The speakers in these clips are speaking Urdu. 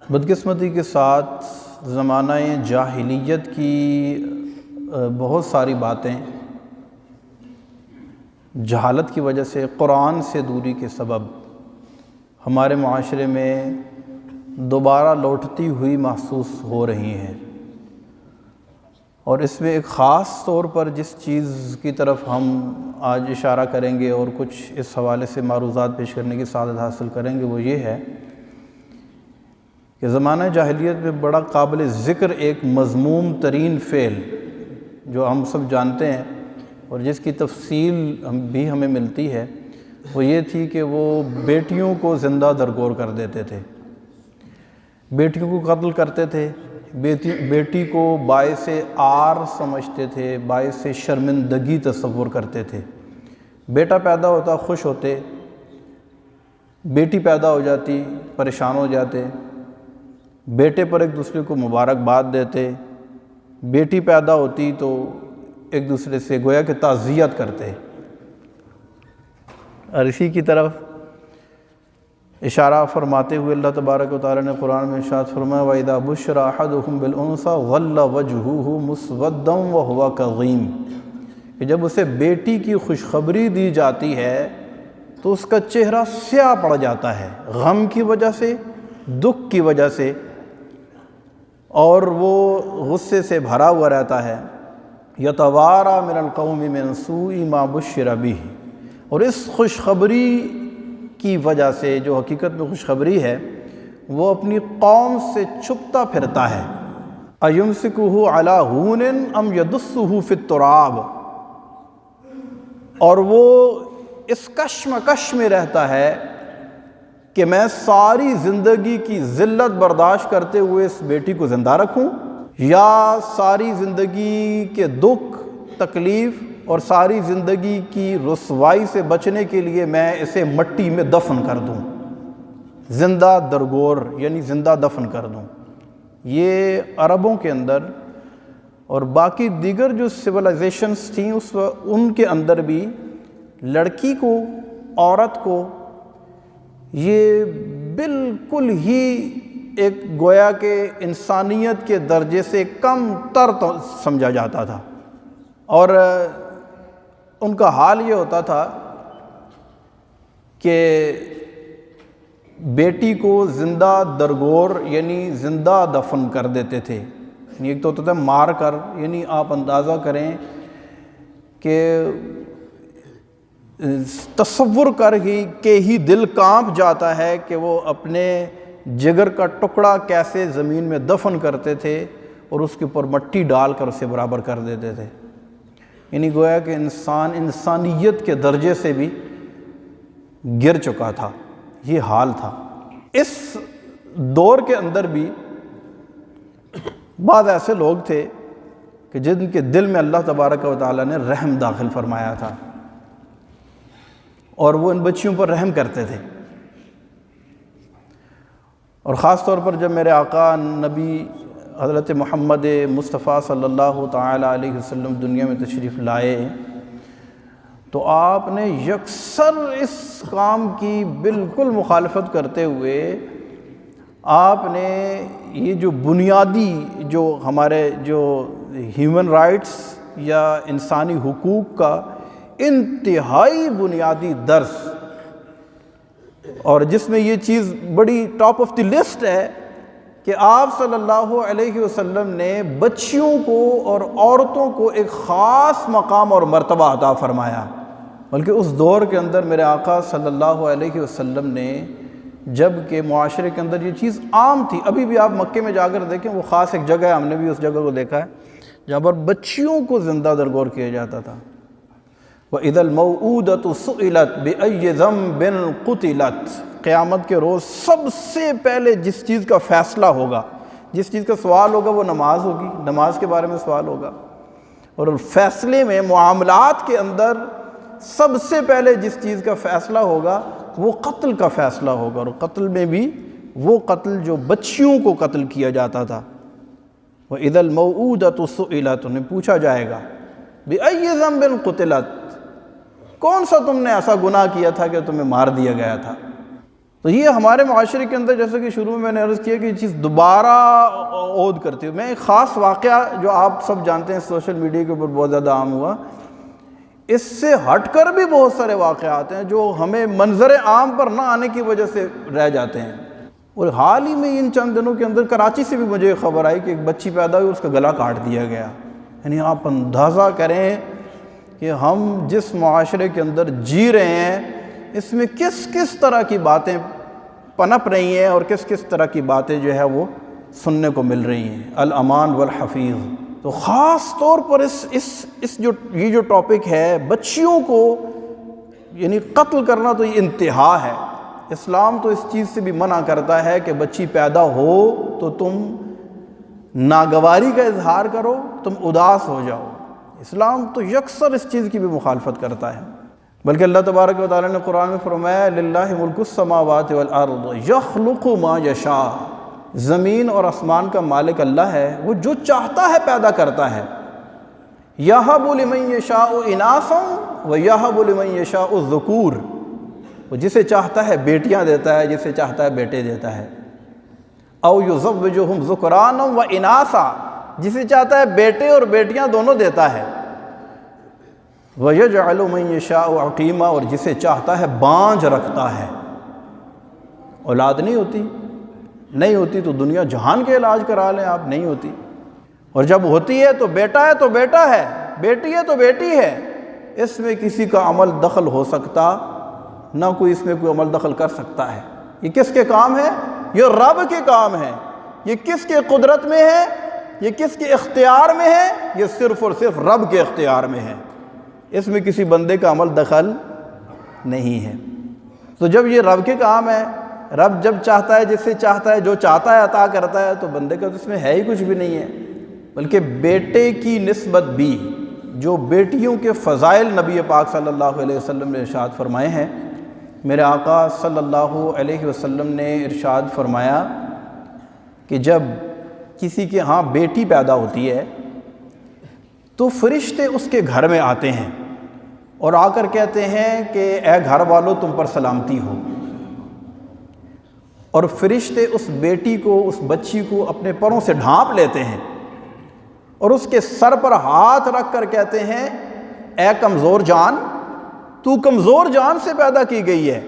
بدقسمتی کے ساتھ زمانہ جاہلیت کی بہت ساری باتیں جہالت کی وجہ سے، قرآن سے دوری کے سبب ہمارے معاشرے میں دوبارہ لوٹتی ہوئی محسوس ہو رہی ہیں، اور اس میں ایک خاص طور پر جس چیز کی طرف ہم آج اشارہ کریں گے اور کچھ اس حوالے سے معروضات پیش کرنے کی سعادت حاصل کریں گے، وہ یہ ہے کہ زمانہ جاہلیت میں بڑا قابل ذکر ایک مذموم ترین فعل جو ہم سب جانتے ہیں اور جس کی تفصیل بھی ہمیں ملتی ہے، وہ یہ تھی کہ وہ بیٹیوں کو زندہ درگور کر دیتے تھے، بیٹیوں کو قتل کرتے تھے، بیٹی کو باعث عار سمجھتے تھے، باعث شرمندگی تصور کرتے تھے۔ بیٹا پیدا ہوتا خوش ہوتے، بیٹی پیدا ہو جاتی پریشان ہو جاتے، بیٹے پر ایک دوسرے کو مبارکباد دیتے، بیٹی پیدا ہوتی تو ایک دوسرے سے گویا کہ تعزیت کرتے۔ اور اسی کی طرف اشارہ فرماتے ہوئے اللہ تبارک و تعالیٰ نے قرآن میں ارشاد فرمایا وَإِذَا بُشِّرَ أَحَدُهُم بِالْأُنثىٰ ظَلَّ وَجْهُهُ مُسْوَدًّا وَهُوَ كَظِيمٌ، کہ جب اسے بیٹی کی خوشخبری دی جاتی ہے تو اس کا چہرہ سیاہ پڑ جاتا ہے، غم کی وجہ سے، دکھ کی وجہ سے، اور وہ غصے سے بھرا ہوا رہتا ہے۔ يَتَوَارَىٰ مِنَ الْقَوْمِ مِنْ سُوءِ مَا بُشِّرَ بِهِ، اور اس خوشخبری کی وجہ سے جو حقیقت میں خوشخبری ہے وہ اپنی قوم سے چھپتا پھرتا ہے۔ أَيُمْسِكُهُ عَلَىٰ هُونٍ أَمْ يَدُسُّهُ فِي التُّرَابِ، اور وہ اس کشمکش میں رہتا ہے کہ میں ساری زندگی کی ذلت برداشت کرتے ہوئے اس بیٹی کو زندہ رکھوں، یا ساری زندگی کے دکھ تکلیف اور ساری زندگی کی رسوائی سے بچنے کے لیے میں اسے مٹی میں دفن کر دوں، زندہ درگور یعنی زندہ دفن کر دوں۔ یہ عربوں کے اندر اور باقی دیگر جو سویلائزیشنز تھیں ان کے اندر بھی لڑکی کو، عورت کو یہ بالکل ہی ایک گویا کہ انسانیت کے درجے سے کم تر سمجھا جاتا تھا، اور ان کا حال یہ ہوتا تھا کہ بیٹی کو زندہ درگور یعنی زندہ دفن کر دیتے تھے۔ یعنی ایک تو ہوتا تھا مار کر، یعنی آپ اندازہ کریں کہ تصور کر کے ہی دل کانپ جاتا ہے کہ وہ اپنے جگر کا ٹکڑا کیسے زمین میں دفن کرتے تھے اور اس کے اوپر مٹی ڈال کر اسے برابر کر دیتے تھے۔ یعنی گویا کہ انسان انسانیت کے درجے سے بھی گر چکا تھا، یہ حال تھا۔ اس دور کے اندر بھی بعض ایسے لوگ تھے کہ جن کے دل میں اللہ تبارک و تعالیٰ نے رحم داخل فرمایا تھا، اور وہ ان بچیوں پر رحم کرتے تھے۔ اور خاص طور پر جب میرے آقا نبی حضرت محمد مصطفیٰ صلی اللہ تعالیٰ علیہ وسلم دنیا میں تشریف لائے تو آپ نے یکسر اس کام کی بالکل مخالفت کرتے ہوئے آپ نے یہ جو بنیادی جو ہمارے جو ہیومن رائٹس یا انسانی حقوق کا انتہائی بنیادی درس، اور جس میں یہ چیز بڑی ٹاپ آف دی لسٹ ہے کہ آپ صلی اللہ علیہ وسلم نے بچیوں کو اور عورتوں کو ایک خاص مقام اور مرتبہ عطا فرمایا۔ بلکہ اس دور کے اندر میرے آقا صلی اللہ علیہ وسلم نے، جب کہ معاشرے کے اندر یہ چیز عام تھی، ابھی بھی آپ مکے میں جا کر دیکھیں وہ خاص ایک جگہ ہے، ہم نے بھی اس جگہ کو دیکھا ہے جہاں پر بچیوں کو زندہ درگور کیا جاتا تھا۔ وَإِذَا الْمَوْءُودَةُ سُئِلَتْ بِأَيِّ ذَنبٍ قُتِلَتْ، قیامت کے روز سب سے پہلے جس چیز کا فیصلہ ہوگا، جس چیز کا سوال ہوگا وہ نماز ہوگی، نماز کے بارے میں سوال ہوگا، اور فیصلے میں معاملات کے اندر سب سے پہلے جس چیز کا فیصلہ ہوگا وہ قتل کا فیصلہ ہوگا، اور قتل میں بھی وہ قتل جو بچیوں کو قتل کیا جاتا تھا۔ وَإِذَا الْمَوْءُودَةُ سُئِلَتْ، انہیں پوچھا جائے گا بِأَيِّ ذَنبٍ قُتِلَتْ، کون سا تم نے ایسا گناہ کیا تھا کہ تمہیں مار دیا گیا تھا؟ تو یہ ہمارے معاشرے کے اندر، جیسے کہ شروع میں نے عرض کیا کہ یہ چیز دوبارہ عود کرتی ہے۔ میں ایک خاص واقعہ جو آپ سب جانتے ہیں سوشل میڈیا کے اوپر بہت زیادہ عام ہوا، اس سے ہٹ کر بھی بہت سارے واقعات ہیں جو ہمیں منظر عام پر نہ آنے کی وجہ سے رہ جاتے ہیں۔ اور حال ہی میں ان چند دنوں کے اندر کراچی سے بھی مجھے خبر آئی کہ ایک بچی پیدا ہوئی، اس کا گلا کاٹ دیا گیا۔ یعنی آپ اندازہ کریں کہ ہم جس معاشرے کے اندر جی رہے ہیں اس میں کس کس طرح کی باتیں پنپ رہی ہیں اور کس کس طرح کی باتیں جو ہے وہ سننے کو مل رہی ہیں۔ الامان والحفیظ، تو خاص طور پر یہ جو ٹاپک ہے بچیوں کو یعنی قتل کرنا، تو یہ انتہا ہے۔ اسلام تو اس چیز سے بھی منع کرتا ہے کہ بچی پیدا ہو تو تم ناگواری کا اظہار کرو، تم اداس ہو جاؤ۔ اسلام تو یکسر اس چیز کی بھی مخالفت کرتا ہے۔ بلکہ اللہ تبارک و تعالیٰ نے قرآن میں فرمایا للہ ملک السماوات والارض یخلق ما یشاء، زمین اور آسمان کا مالک اللہ ہے، وہ جو چاہتا ہے پیدا کرتا ہے۔ یہب لمن یشاء اناثا ویہب لمن یشاء الذکور، وہ جسے چاہتا ہے بیٹیاں دیتا ہے، جسے چاہتا ہے بیٹے دیتا ہے۔ او یزوجہم ذکرانا و اناثا، جسے چاہتا ہے بیٹے اور بیٹیاں دونوں دیتا ہے۔ وَيَجْعَلُ مَن يَشَاءُ عَقِيمًا، اور جسے چاہتا ہے بانجھ رکھتا ہے۔ اولاد نہیں ہوتی تو دنیا جہان کے علاج کرا لیں آپ، نہیں ہوتی، اور جب ہوتی ہے تو بیٹا ہے، بیٹی ہے تو بیٹی ہے۔ اس میں کسی کا عمل دخل ہو سکتا نہ کوئی اس میں کوئی عمل دخل کر سکتا ہے۔ یہ کس کے کام ہے؟ یہ رب کے کام ہے۔ یہ کس کے قدرت میں ہے؟ یہ کس کے اختیار میں ہے؟ یہ صرف اور صرف رب کے اختیار میں ہے۔ اس میں کسی بندے کا عمل دخل نہیں ہے۔ تو جب یہ رب کے کام ہے، رب جب چاہتا ہے، جس سے چاہتا ہے، جو چاہتا ہے عطا کرتا ہے، تو بندے کا تو اس میں ہے ہی کچھ بھی نہیں ہے۔ بلکہ بیٹے کی نسبت بھی، جو بیٹیوں کے فضائل نبی پاک صلی اللہ علیہ وسلم نے ارشاد فرمائے ہیں، میرے آقا صلی اللہ علیہ وسلم نے ارشاد فرمایا کہ جب کسی کے ہاں بیٹی پیدا ہوتی ہے تو فرشتے اس کے گھر میں آتے ہیں اور آ کر کہتے ہیں کہ اے گھر والوں تم پر سلامتی ہو، اور فرشتے اس بیٹی کو، اس بچی کو اپنے پروں سے ڈھانپ لیتے ہیں اور اس کے سر پر ہاتھ رکھ کر کہتے ہیں اے کمزور جان، تو کمزور جان سے پیدا کی گئی ہے،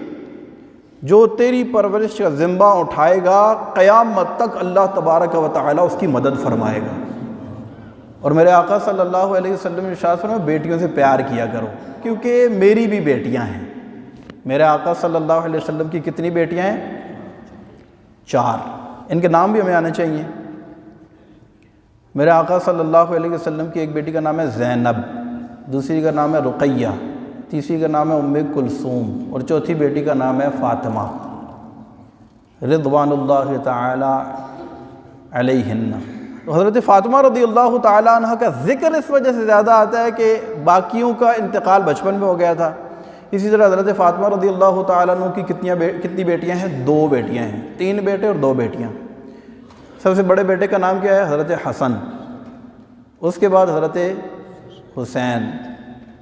جو تیری پرورش کا ذمہ اٹھائے گا قیامت تک اللہ تبارک و تعالی اس کی مدد فرمائے گا۔ اور میرے آقا صلی اللہ علیہ وسلم نے ارشاد فرمایا بیٹیوں سے پیار کیا کرو، کیونکہ میری بھی بیٹیاں ہیں۔ میرے آقا صلی اللہ علیہ وسلم کی کتنی بیٹیاں ہیں؟ 4۔ ان کے نام بھی ہمیں آنے چاہیے۔ میرے آقا صلی اللہ علیہ وسلم کی ایک بیٹی کا نام ہے زینب، دوسری کا نام ہے رقیہ، تیسری کا نام ہے ام کلثوم، اور چوتھی بیٹی کا نام ہے فاطمہ رضوان اللہ تعالی علیہن۔ تو حضرت فاطمہ رضی اللہ تعالیٰ عنہ کا ذکر اس وجہ سے زیادہ آتا ہے کہ باقیوں کا انتقال بچپن میں ہو گیا تھا۔ اسی طرح حضرت فاطمہ رضی اللہ تعالیٰ عنہ کی کتنی بیٹیاں ہیں؟ 2 بیٹیاں ہیں، 3 بیٹے اور 2 بیٹیاں۔ سب سے بڑے بیٹے کا نام کیا ہے؟ حضرت حسن، اس کے بعد حضرت حسین،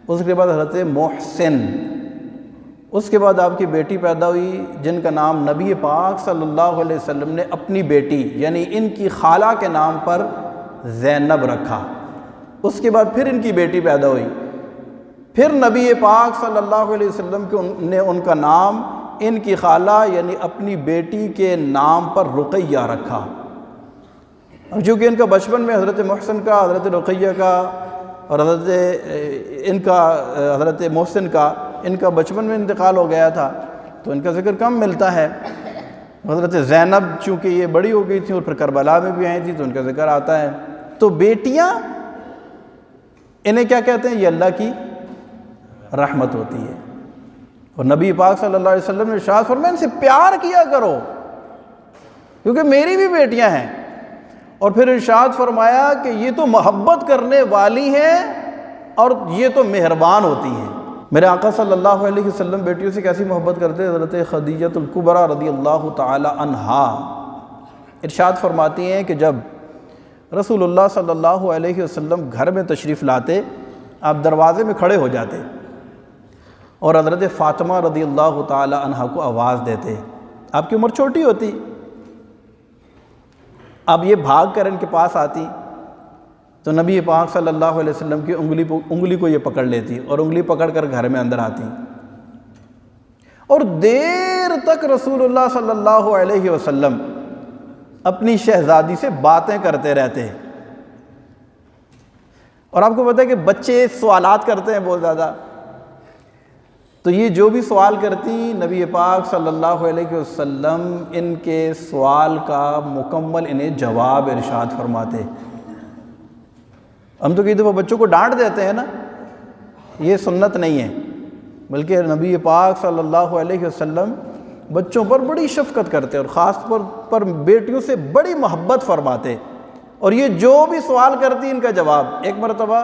اس کے بعد حضرت محسن، اس کے بعد آپ کی بیٹی پیدا ہوئی جن کا نام نبی پاک صلی اللہ علیہ وسلم نے اپنی بیٹی یعنی ان کی خالہ کے نام پر زینب رکھا۔ اس کے بعد پھر ان کی بیٹی پیدا ہوئی، پھر نبی پاک صلی اللہ علیہ وسلم نے ان کا نام ان کی خالہ یعنی اپنی بیٹی کے نام پر رقیہ رکھا۔ اب چونکہ ان کا بچپن میں حضرت محسن کا، حضرت رقیہ کا اور حضرت محسن کا ان کا بچپن میں انتقال ہو گیا تھا تو ان کا ذکر کم ملتا ہے۔ حضرت زینب چونکہ یہ بڑی ہو گئی تھی اور پھر کربلا میں بھی آئی تھی تو ان کا ذکر آتا ہے۔ تو بیٹیاں انہیں کیا کہتے ہیں؟ یہ اللہ کی رحمت ہوتی ہے، اور نبی پاک صلی اللہ علیہ وسلم نے ارشاد فرمایا ان سے پیار کیا کرو کیونکہ میری بھی بیٹیاں ہیں، اور پھر ارشاد فرمایا کہ یہ تو محبت کرنے والی ہیں اور یہ تو مہربان ہوتی ہیں۔ میرے آقا صلی اللہ علیہ وسلم بیٹیوں سے کیسی محبت کرتے ہیں؟ حضرت خدیجہ الکبریٰ رضی اللہ تعالی عنہا ارشاد فرماتی ہیں کہ جب رسول اللہ صلی اللہ علیہ وسلم گھر میں تشریف لاتے آپ دروازے میں کھڑے ہو جاتے اور حضرت فاطمہ رضی اللہ تعالی عنہا کو آواز دیتے آپ کی عمر چھوٹی ہوتی، اب یہ بھاگ کر ان کے پاس آتی تو نبی پاک صلی اللہ علیہ وسلم کی انگلی کو یہ پکڑ لیتی اور انگلی پکڑ کر گھر میں اندر آتی، اور دیر تک رسول اللہ صلی اللہ علیہ وسلم اپنی شہزادی سے باتیں کرتے رہتے۔ اور آپ کو پتہ ہے کہ بچے سوالات کرتے ہیں بہت زیادہ، تو یہ جو بھی سوال کرتی نبی پاک صلی اللہ علیہ وسلم ان کے سوال کا مکمل انہیں جواب ارشاد فرماتے۔ ہم تو کئی دفعہ بچوں کو ڈانٹ دیتے ہیں نا، یہ سنت نہیں ہے، بلکہ نبی پاک صلی اللہ علیہ وسلم بچوں پر بڑی شفقت کرتے اور خاص طور پر بیٹیوں سے بڑی محبت فرماتے، اور یہ جو بھی سوال کرتی ان کا جواب۔ ایک مرتبہ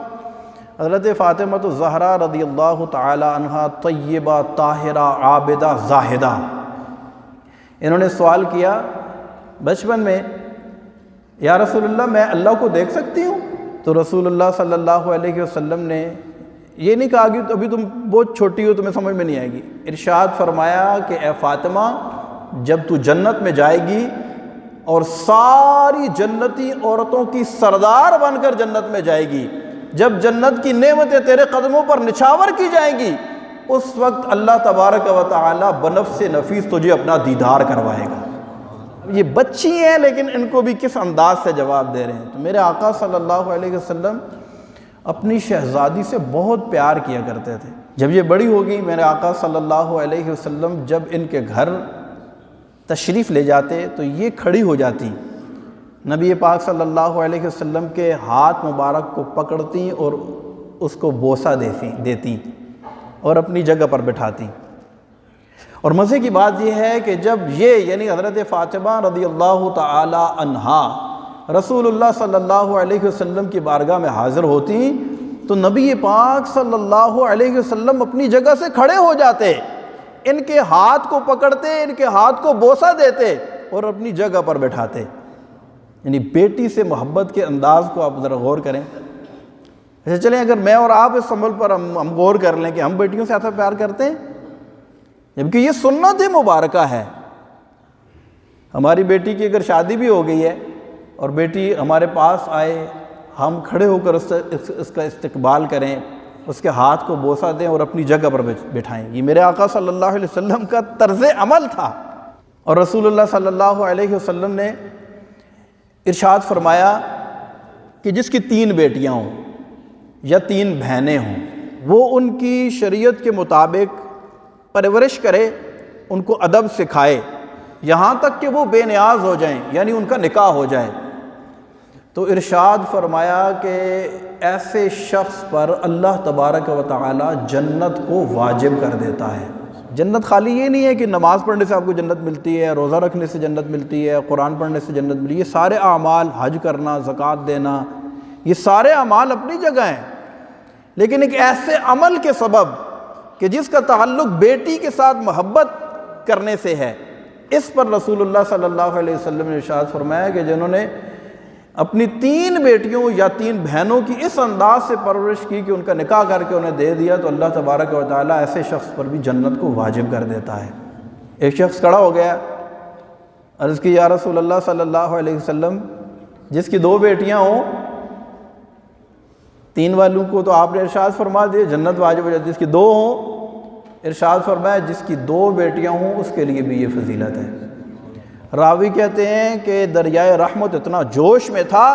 حضرت فاطمہ الزہرا رضی اللہ تعالی عنہا طیبہ طاہرہ عابدہ زاہدہ، انہوں نے سوال کیا بچپن میں، یا رسول اللہ میں اللہ کو دیکھ سکتی ہوں؟ تو رسول اللہ صلی اللہ علیہ وسلم نے یہ نہیں کہا کہ ابھی تم بہت چھوٹی ہو تمہیں سمجھ میں نہیں آئے گی، ارشاد فرمایا کہ اے فاطمہ جب تو جنت میں جائے گی اور ساری جنتی عورتوں کی سردار بن کر جنت میں جائے گی، جب جنت کی نعمتیں تیرے قدموں پر نچھاور کی جائیں گی، اس وقت اللہ تبارک و تعالی بنفس نفیس تجھے اپنا دیدار کروائے گا۔ یہ بچی ہیں لیکن ان کو بھی کس انداز سے جواب دے رہے ہیں۔ تو میرے آقا صلی اللہ علیہ وسلم اپنی شہزادی سے بہت پیار کیا کرتے تھے۔ جب یہ بڑی ہو گئی، میرے آقا صلی اللہ علیہ وسلم جب ان کے گھر تشریف لے جاتے تو یہ کھڑی ہو جاتی، نبی پاک صلی اللہ علیہ وسلم کے ہاتھ مبارک کو پکڑتی اور اس کو بوسہ دیتی اور اپنی جگہ پر بٹھاتی۔ اور مزے کی بات یہ ہے کہ جب یہ یعنی حضرت فاطمہ رضی اللہ تعالی عنہا رسول اللہ صلی اللہ علیہ وسلم کی بارگاہ میں حاضر ہوتی تو نبی پاک صلی اللہ علیہ وسلم اپنی جگہ سے کھڑے ہو جاتے، ان کے ہاتھ کو پکڑتے، ان کے ہاتھ کو بوسہ دیتے اور اپنی جگہ پر بٹھاتے۔ یعنی بیٹی سے محبت کے انداز کو آپ ذرا غور کریں۔ ایسے چلیں اگر میں اور آپ اس عمل پر ہم غور کر لیں کہ ہم بیٹیوں سے ایسا پیار کرتے ہیں، جبکہ یہ سنت مبارکہ ہے۔ ہماری بیٹی کی اگر شادی بھی ہو گئی ہے اور بیٹی ہمارے پاس آئے، ہم کھڑے ہو کر اس کا استقبال کریں، اس کے ہاتھ کو بوسہ دیں اور اپنی جگہ پر بٹھائیں۔ یہ میرے آقا صلی اللہ علیہ وسلم کا طرز عمل تھا۔ اور رسول اللہ صلی اللہ علیہ وسلم نے ارشاد فرمایا کہ جس کی 3 بیٹیاں ہوں یا 3 بہنیں ہوں، وہ ان کی شریعت کے مطابق پرورش کرے، ان کو ادب سکھائے، یہاں تک کہ وہ بے نیاز ہو جائیں، یعنی ان کا نکاح ہو جائے۔ تو ارشاد فرمایا کہ ایسے شخص پر اللہ تبارک و تعالی جنت کو واجب کر دیتا ہے۔ جنت خالی یہ نہیں ہے کہ نماز پڑھنے سے آپ کو جنت ملتی ہے، روزہ رکھنے سے جنت ملتی ہے، قرآن پڑھنے سے جنت ملتی ہے، یہ سارے اعمال، حج کرنا، زکوٰۃ دینا، یہ سارے اعمال اپنی جگہ ہیں، لیکن ایک ایسے عمل کے سبب کہ جس کا تعلق بیٹی کے ساتھ محبت کرنے سے ہے، اس پر رسول اللہ صلی اللہ علیہ وسلم نے ارشاد فرمایا کہ جنہوں نے اپنی 3 بیٹیوں یا 3 بہنوں کی اس انداز سے پرورش کی کہ ان کا نکاح کر کے انہیں دے دیا، تو اللہ تبارک و تعالیٰ ایسے شخص پر بھی جنت کو واجب کر دیتا ہے۔ ایک شخص کھڑا ہو گیا، عرض کی یا رسول اللہ صلی اللہ علیہ وسلم، جس کی 2 بیٹیاں ہوں، 3 والوں کو تو آپ نے ارشاد فرما دیا جنت واجب ہو جاتی، جس کی 2 ہوں، ارشاد فرمایا جس کی 2 بیٹیاں ہوں اس کے لیے بھی یہ فضیلت ہے۔ راوی کہتے ہیں کہ دریائے رحمت اتنا جوش میں تھا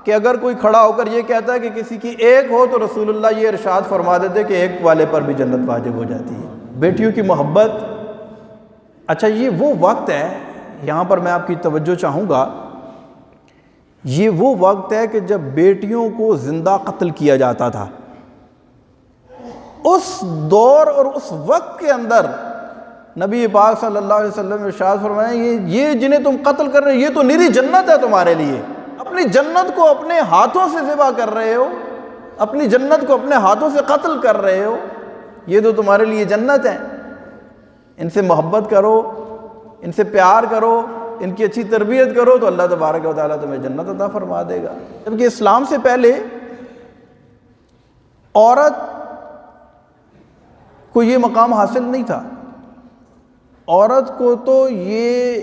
کہ اگر کوئی کھڑا ہو کر یہ کہتا ہے کہ کسی کی 1 ہو تو رسول اللہ یہ ارشاد فرما دیتے کہ 1 والے پر بھی جنت واجب ہو جاتی ہے۔ بیٹیوں کی محبت، اچھا یہ وہ وقت ہے، یہاں پر میں آپ کی توجہ چاہوں گا، یہ وہ وقت ہے کہ جب بیٹیوں کو زندہ قتل کیا جاتا تھا۔ اس دور اور اس وقت کے اندر نبی پاک صلی اللہ علیہ وسلم نے ارشاد فرمایا یہ جنہیں تم قتل کر رہے ہو یہ تو نری جنت ہے تمہارے لیے، اپنی جنت کو اپنے ہاتھوں سے ذبح کر رہے ہو، اپنی جنت کو اپنے ہاتھوں سے قتل کر رہے ہو، یہ تو تمہارے لیے جنت ہے۔ ان سے محبت کرو، ان سے پیار کرو، ان کی اچھی تربیت کرو تو اللہ تبارک و تعالیٰ تمہیں جنت عطا فرما دے گا۔ جبکہ اسلام سے پہلے عورت کو یہ مقام حاصل نہیں تھا، عورت کو تو یہ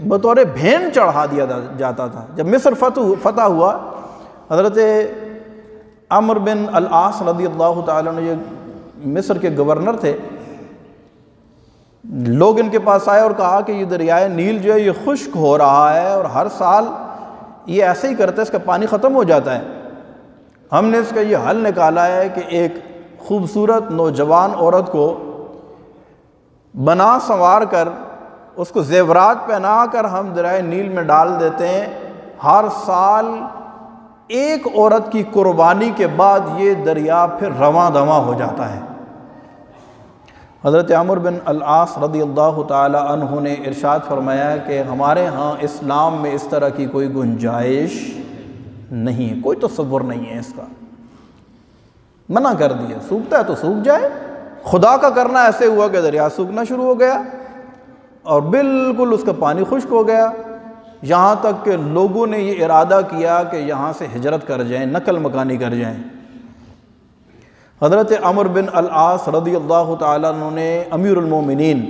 بطور بھین چڑھا دیا جاتا تھا۔ جب مصر فتح ہوا، حضرت عمرو بن العاص رضی اللہ تعالیٰ عنہ یہ مصر کے گورنر تھے، لوگ ان کے پاس آئے اور کہا کہ یہ دریائے نیل جو ہے یہ خشک ہو رہا ہے اور ہر سال یہ ایسے ہی کرتا ہے، اس کا پانی ختم ہو جاتا ہے۔ ہم نے اس کا یہ حل نکالا ہے کہ ایک خوبصورت نوجوان عورت کو بنا سنوار کر، اس کو زیورات پہنا کر ہم دریائے نیل میں ڈال دیتے ہیں، ہر سال ایک عورت کی قربانی کے بعد یہ دریا پھر رواں دواں ہو جاتا ہے۔ حضرت عمرو بن العاص رضی اللہ تعالی عنہ نے ارشاد فرمایا کہ ہمارے ہاں اسلام میں اس طرح کی کوئی گنجائش نہیں ہے، کوئی تصور نہیں ہے اس کا، منع کر دیا، سوکھتا ہے تو سوکھ جائے۔ خدا کا کرنا ایسے ہوا کہ دریا سوکھنا شروع ہو گیا اور بالکل اس کا پانی خشک ہو گیا، یہاں تک کہ لوگوں نے یہ ارادہ کیا کہ یہاں سے ہجرت کر جائیں، نقل مکانی کر جائیں۔ حضرت عمرو بن العاص رضی اللہ تعالیٰ عنہ نے امیر المومنین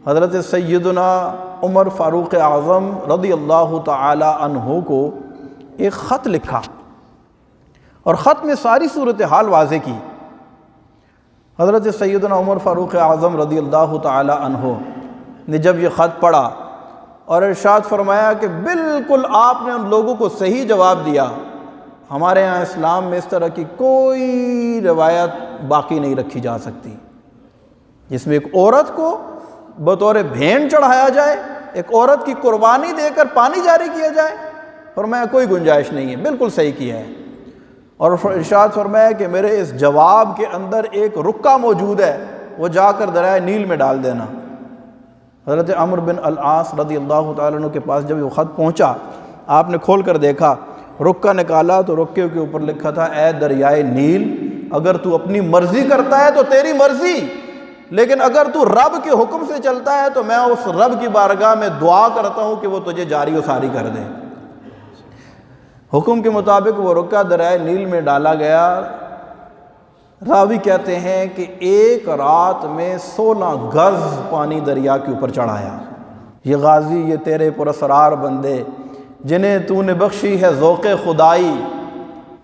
حضرت سیدنا عمر فاروق اعظم رضی اللہ تعالیٰ عنہ کو ایک خط لکھا اور خط میں ساری صورتحال واضح کی۔ حضرت سیدنا عمر فاروق اعظم رضی اللہ تعالیٰ عنہ نے جب یہ خط پڑھا اور ارشاد فرمایا کہ بالکل آپ نے ان لوگوں کو صحیح جواب دیا، ہمارے ہاں اسلام میں اس طرح کی کوئی روایت باقی نہیں رکھی جا سکتی جس میں ایک عورت کو بطور بھین چڑھایا جائے، ایک عورت کی قربانی دے کر پانی جاری کیا جائے۔ فرمایا کوئی گنجائش نہیں ہے، بالکل صحیح کیا ہے۔ اور ارشاد فرمایا کہ میرے اس جواب کے اندر ایک رکا موجود ہے، وہ جا کر دریائے نیل میں ڈال دینا۔ حضرت عمرو بن العاص رضی اللہ تعالیٰ عنہ کے پاس جب وہ خط پہنچا، آپ نے کھول کر دیکھا، رکا نکالا تو رکے کے اوپر لکھا تھا، اے دریائے نیل، اگر تو اپنی مرضی کرتا ہے تو تیری مرضی، لیکن اگر تو رب کے حکم سے چلتا ہے تو میں اس رب کی بارگاہ میں دعا کرتا ہوں کہ وہ تجھے جاری و ساری کر دے۔ حکم کے مطابق وہ رکا دریائے نیل میں ڈالا گیا۔ راوی کہتے ہیں کہ ایک رات میں 16 گز پانی دریا کے اوپر چڑھایا۔ یہ غازی، یہ تیرے پراسرار بندے جنہیں تو نے بخشی ہے ذوق خدائی،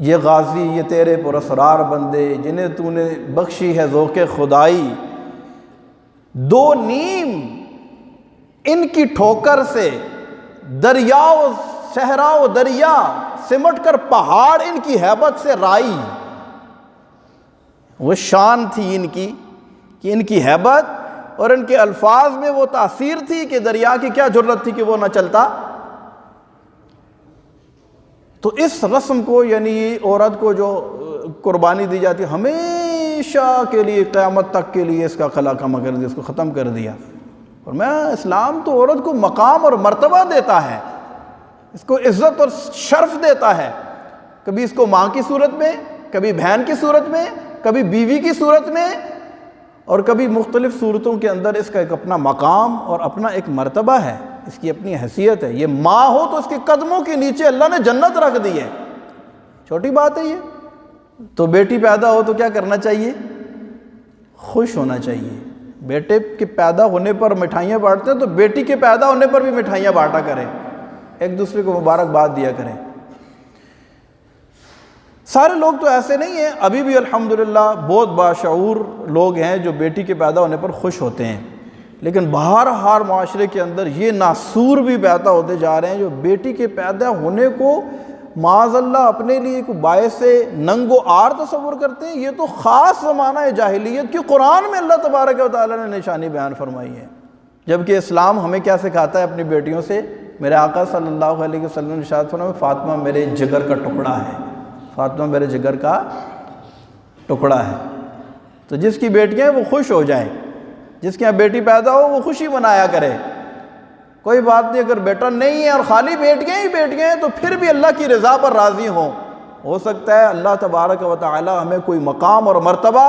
یہ غازی، یہ تیرے پراسرار بندے جنہیں تو نے بخشی ہے ذوق خدائی، 2.5 ان کی ٹھوکر سے دریا و صحرا و دریا سمٹ کر پہاڑ ان کی ہیبت سے رائی۔ وہ شان تھی ان کی کہ ان کی ہیبت اور ان کے الفاظ میں وہ تاثیر تھی کہ دریا کی کیا جرت تھی کہ وہ نہ چلتا۔ تو اس رسم کو، یعنی عورت کو جو قربانی دی جاتی ہے، ہمیشہ کے لیے قیامت تک کے لیے اس کا خلا کما کر دیا، اس کو ختم کر دیا۔ اور میں اسلام تو عورت کو مقام اور مرتبہ دیتا ہے، اس کو عزت اور شرف دیتا ہے، کبھی اس کو ماں کی صورت میں، کبھی بہن کی صورت میں، کبھی بیوی کی صورت میں، اور کبھی مختلف صورتوں کے اندر اس کا ایک اپنا مقام اور اپنا ایک مرتبہ ہے، اس کی اپنی حیثیت ہے۔ یہ ماں ہو تو اس کے قدموں کے نیچے اللہ نے جنت رکھ دی ہے، چھوٹی بات ہے یہ۔ تو بیٹی پیدا ہو تو کیا کرنا چاہیے؟ خوش ہونا چاہیے۔ بیٹے کے پیدا ہونے پر مٹھائیاں بانٹتے ہیں تو بیٹی کے پیدا ہونے پر بھی مٹھائیاں بانٹا کریں، ایک دوسرے کو مبارکباد دیا کریں۔ سارے لوگ تو ایسے نہیں ہیں، ابھی بھی الحمدللہ بہت باشعور لوگ ہیں جو بیٹی کے پیدا ہونے پر خوش ہوتے ہیں، لیکن ہر معاشرے کے اندر یہ ناسور بھی پیدا ہوتے جا رہے ہیں جو بیٹی کے پیدا ہونے کو معاذ اللہ اپنے لیے کوئی باعث ننگ و عار تصور کرتے ہیں۔ یہ تو خاص زمانہ جاہلیت کی قرآن میں اللہ تبارک و تعالیٰ نے نشانی بیان فرمائی ہے، جبکہ اسلام ہمیں کیا سکھاتا ہے اپنی بیٹیوں سے؟ میرے آقا صلی اللہ علیہ وسلم نے ارشاد فرمایا، فاطمہ میرے جگر کا ٹکڑا ہے، فاطمہ میرے جگر کا ٹکڑا ہے۔ تو جس کی بیٹیاں ہیں وہ خوش ہو جائیں، جس کے یہاں بیٹی پیدا ہو وہ خوشی منایا کرے، کوئی بات نہیں۔ اگر بیٹا نہیں ہے اور خالی بیٹیاں ہی بیٹیاں ہیں تو پھر بھی اللہ کی رضا پر راضی ہوں۔ ہو سکتا ہے اللہ تبارک و تعالی ہمیں کوئی مقام اور مرتبہ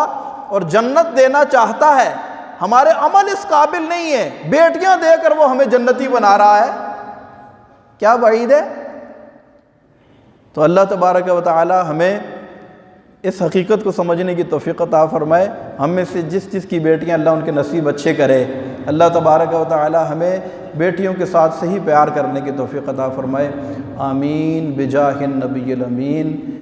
اور جنت دینا چاہتا ہے، ہمارے عمل اس قابل نہیں ہے، بیٹیاں دے کر وہ ہمیں جنتی بنا رہا ہے، کیا بعید ہے؟ تو اللہ تبارک و تعالی ہمیں اس حقیقت کو سمجھنے کی توفیق عطا فرمائے۔ ہم میں سے جس کی بیٹیاں اللہ ان کے نصیب اچھے کرے، اللہ تبارک و تعالی ہمیں بیٹیوں کے ساتھ صحیح پیار کرنے کی توفیق عطا فرمائے۔ آمین بجاہ النبی الامین۔